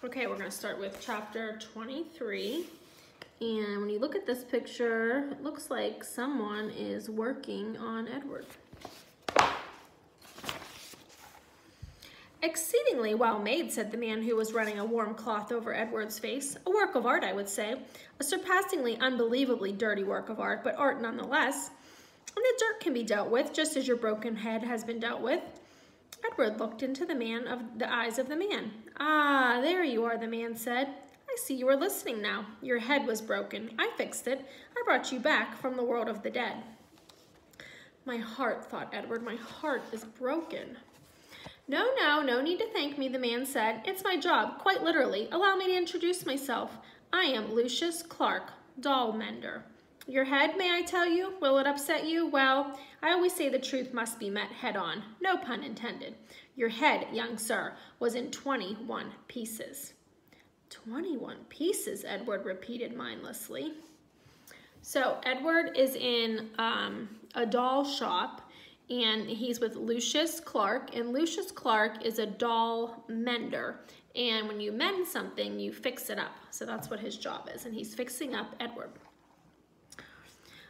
Okay, we're going to start with chapter 23. And when you look at this picture, it looks like someone is working on Edward. Exceedingly well made, said the man who was running a warm cloth over Edward's face. A work of art, I would say. A surpassingly, unbelievably dirty work of art, but art nonetheless. And the dirt can be dealt with, just as your broken head has been dealt with. Edward looked into the eyes of the man. Ah, there you are, the man said. I see you are listening now. Your head was broken. I fixed it. I brought you back from the world of the dead. My heart, thought Edward, my heart is broken. No need to thank me, the man said. It's my job, quite literally. Allow me to introduce myself. I am Lucius Clark, doll mender. Your head, may I tell you? Will it upset you? Well, I always say the truth must be met head on. No pun intended. Your head, young sir, was in 21 pieces. 21 pieces, Edward repeated mindlessly. So Edward is in a doll shop, and he's with Lucius Clark, and Lucius Clark is a doll mender. And when you mend something, you fix it up. So that's what his job is, and he's fixing up Edward.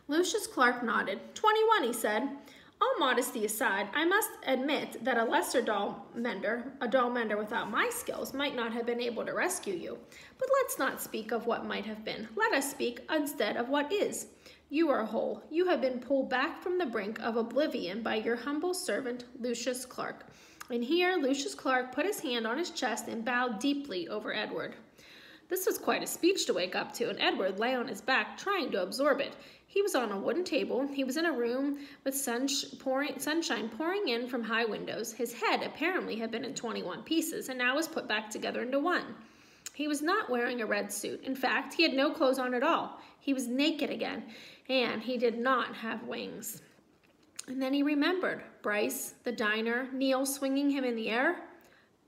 Lucius Clark nodded. 21, he said. All modesty aside, I must admit that a lesser doll mender without my skills, might not have been able to rescue you. But let's not speak of what might have been. Let us speak instead of what is. You are whole. You have been pulled back from the brink of oblivion by your humble servant, Lucius Clark. And here Lucius Clark put his hand on his chest and bowed deeply over Edward. This was quite a speech to wake up to, and Edward lay on his back, trying to absorb it. He was on a wooden table. He was in a room with sunshine pouring in from high windows. His head apparently had been in 21 pieces, and now was put back together into one. He was not wearing a red suit. In fact, he had no clothes on at all. He was naked again, and he did not have wings. And then he remembered Bryce, the diner, Neil swinging him in the air.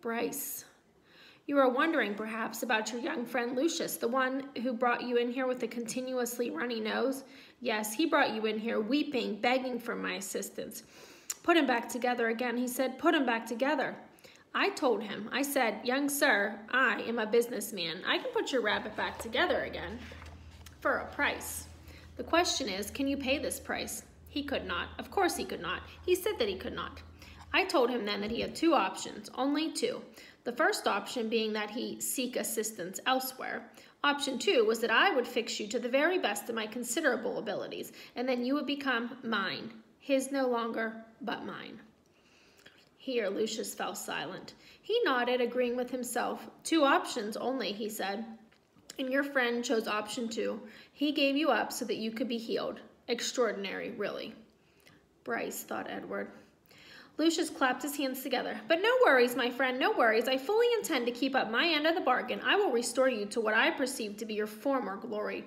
Bryce. You are wondering, perhaps, about your young friend Lucius, the one who brought you in here with the continuously runny nose. Yes, he brought you in here weeping, begging for my assistance. Put him back together again, he said. Put him back together. I told him. I said, young sir, I am a businessman. I can put your rabbit back together again for a price. The question is, can you pay this price? He could not. Of course he could not. He said that he could not. I told him then that he had two options, only two. The first option being that he seek assistance elsewhere. Option 2 was that I would fix you to the very best of my considerable abilities, and then you would become mine. His no longer, but mine. Here Lucius fell silent. He nodded, agreeing with himself. Two options only, he said. And your friend chose option 2. He gave you up so that you could be healed. Extraordinary, really. Bryce, thought Edward. Lucius clapped his hands together. But no worries, my friend, no worries. I fully intend to keep up my end of the bargain. I will restore you to what I perceive to be your former glory.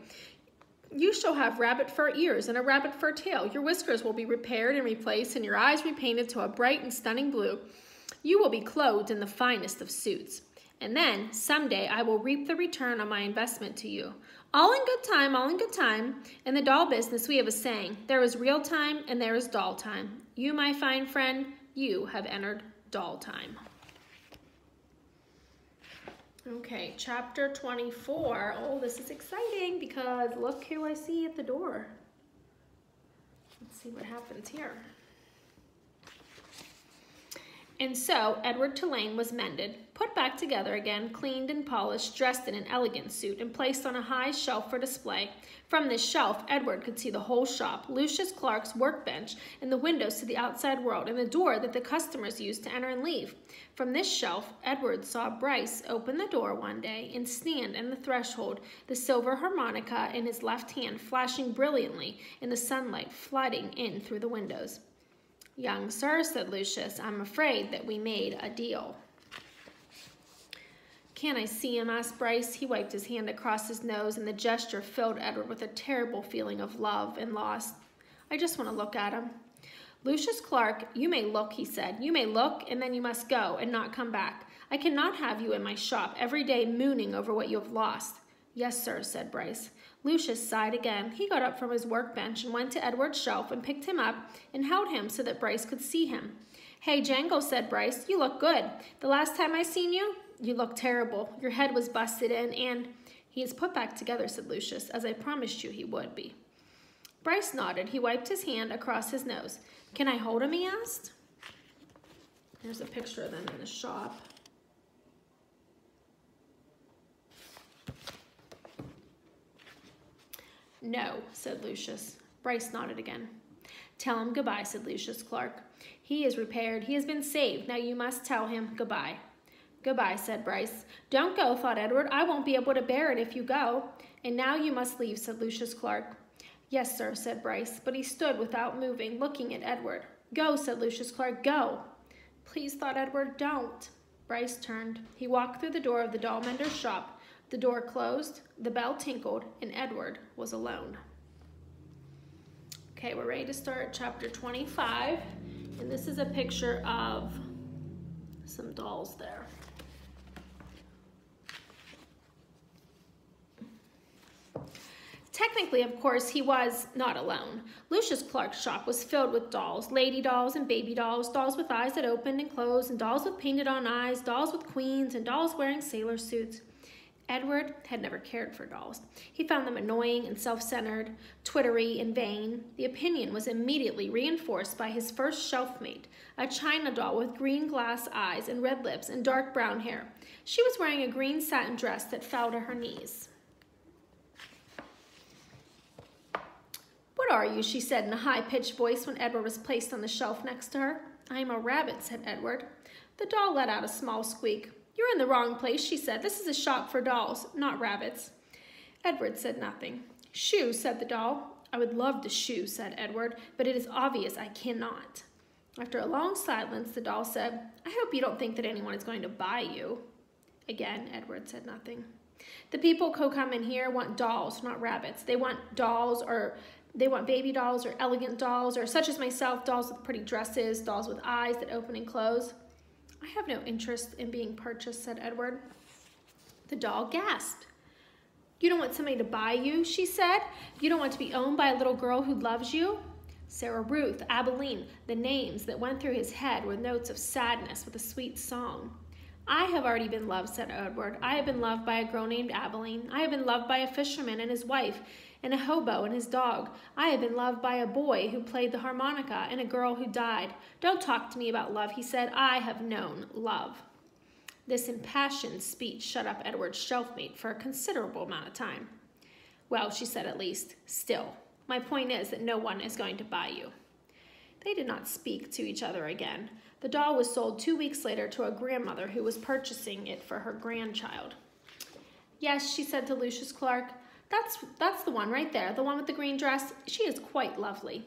You shall have rabbit fur ears and a rabbit fur tail. Your whiskers will be repaired and replaced, and your eyes repainted to a bright and stunning blue. You will be clothed in the finest of suits. And then, someday, I will reap the return on my investment to you. All in good time, all in good time. In the doll business, we have a saying, there is real time and there is doll time. You, my fine friend, you have entered doll time. Okay, chapter 24. Oh, this is exciting because look who I see at the door. Let's see what happens here. And so Edward Tulane was mended, put back together again, cleaned and polished, dressed in an elegant suit, and placed on a high shelf for display. From this shelf, Edward could see the whole shop, Lucius Clark's workbench, and the windows to the outside world, and the door that the customers used to enter and leave. From this shelf, Edward saw Bryce open the door one day and stand in the threshold, the silver harmonica in his left hand flashing brilliantly in the sunlight flooding in through the windows. Young sir, said Lucius, I'm afraid that we made a deal. Can I see him? Asked Bryce. He wiped his hand across his nose, and the gesture filled Edward with a terrible feeling of love and loss. I just want to look at him. Lucius Clark, you may look, he said. You may look, and then you must go and not come back. I cannot have you in my shop every day mooning over what you have lost. Yes, sir, said Bryce. Lucius sighed again. He got up from his workbench and went to Edward's shelf and picked him up and held him so that Bryce could see him. Hey, Django, said Bryce, you look good. The last time I seen you, You look terrible. Your head was busted in, and he is put back together, said Lucius, as I promised you he would be. Bryce nodded. He wiped his hand across his nose. Can I hold him, he asked. There's a picture of them in the shop. No, said Lucius. Bryce nodded again. Tell him goodbye, said Lucius Clark. He is repaired. He has been saved. Now you must tell him goodbye. Goodbye, said Bryce. Don't go, thought Edward. I won't be able to bear it if you go. And now you must leave, said Lucius Clark. Yes, sir, said Bryce, but he stood without moving, looking at Edward. Go, said Lucius Clark, go. Please, thought Edward, don't. Bryce turned. He walked through the door of the doll mender's shop. The door closed, the bell tinkled, and Edward was alone. Okay, we're ready to start chapter 25, and this is a picture of some dolls there. Technically, of course, he was not alone. Lucius Clark's shop was filled with dolls, lady dolls and baby dolls, dolls with eyes that opened and closed, and dolls with painted-on eyes, dolls with queens, and dolls wearing sailor suits. Edward had never cared for dolls. He found them annoying and self-centered, twittery and vain. The opinion was immediately reinforced by his first shelf-mate, a china doll with green glass eyes and red lips and dark brown hair. She was wearing a green satin dress that fell to her knees. What are you? She said in a high-pitched voice when Edward was placed on the shelf next to her. I am a rabbit, said Edward. The doll let out a small squeak. You're in the wrong place, she said. This is a shop for dolls, not rabbits. Edward said nothing. Shoo, said the doll. I would love to shoo, said Edward, but it is obvious I cannot. After a long silence, the doll said, I hope you don't think that anyone is going to buy you. Again, Edward said nothing. The people who come in here want dolls, not rabbits. They want dolls, or they want baby dolls or elegant dolls, or such as myself, dolls with pretty dresses, dolls with eyes that open and close. I have no interest in being purchased, said Edward. The doll gasped. You don't want somebody to buy you, she said. You don't want to be owned by a little girl who loves you. Sarah Ruth, Abilene, the names that went through his head were notes of sadness with a sweet song. I have already been loved, said Edward. I have been loved by a girl named Abilene. I have been loved by a fisherman and his wife, and a hobo and his dog. I have been loved by a boy who played the harmonica and a girl who died. Don't talk to me about love, he said. I have known love. This impassioned speech shut up Edward's shelfmate for a considerable amount of time. Well, she said at least, still, my point is that no one is going to buy you. They did not speak to each other again. The doll was sold 2 weeks later to a grandmother who was purchasing it for her grandchild. Yes, she said to Lucius Clark, that's the one right there, the one with the green dress. She is quite lovely.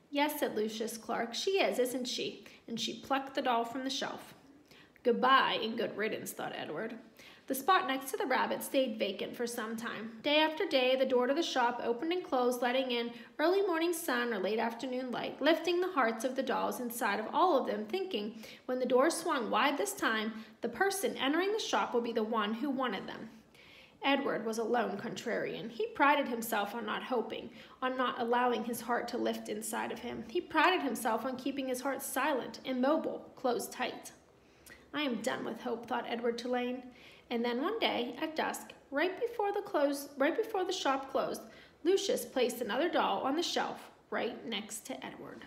Yes, said Lucius Clark, she is, isn't she? And she plucked the doll from the shelf. Goodbye and good riddance, thought Edward. The spot next to the rabbit stayed vacant for some time. Day after day, the door to the shop opened and closed, letting in early morning sun or late afternoon light, lifting the hearts of the dolls inside of all of them, thinking, when the door swung wide this time, the person entering the shop would be the one who wanted them. Edward was a lone contrarian. He prided himself on not hoping, on not allowing his heart to lift inside of him. He prided himself on keeping his heart silent, immobile, closed tight. I am done with hope, thought Edward Tulane. And then one day, at dusk, right before the shop closed, Lucius placed another doll on the shelf right next to Edward.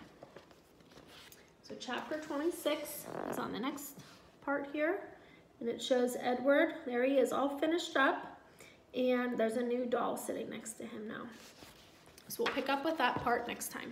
So chapter 26 is on the next part here, and it shows Edward. There he is, all finished up, and there's a new doll sitting next to him now. So we'll pick up with that part next time.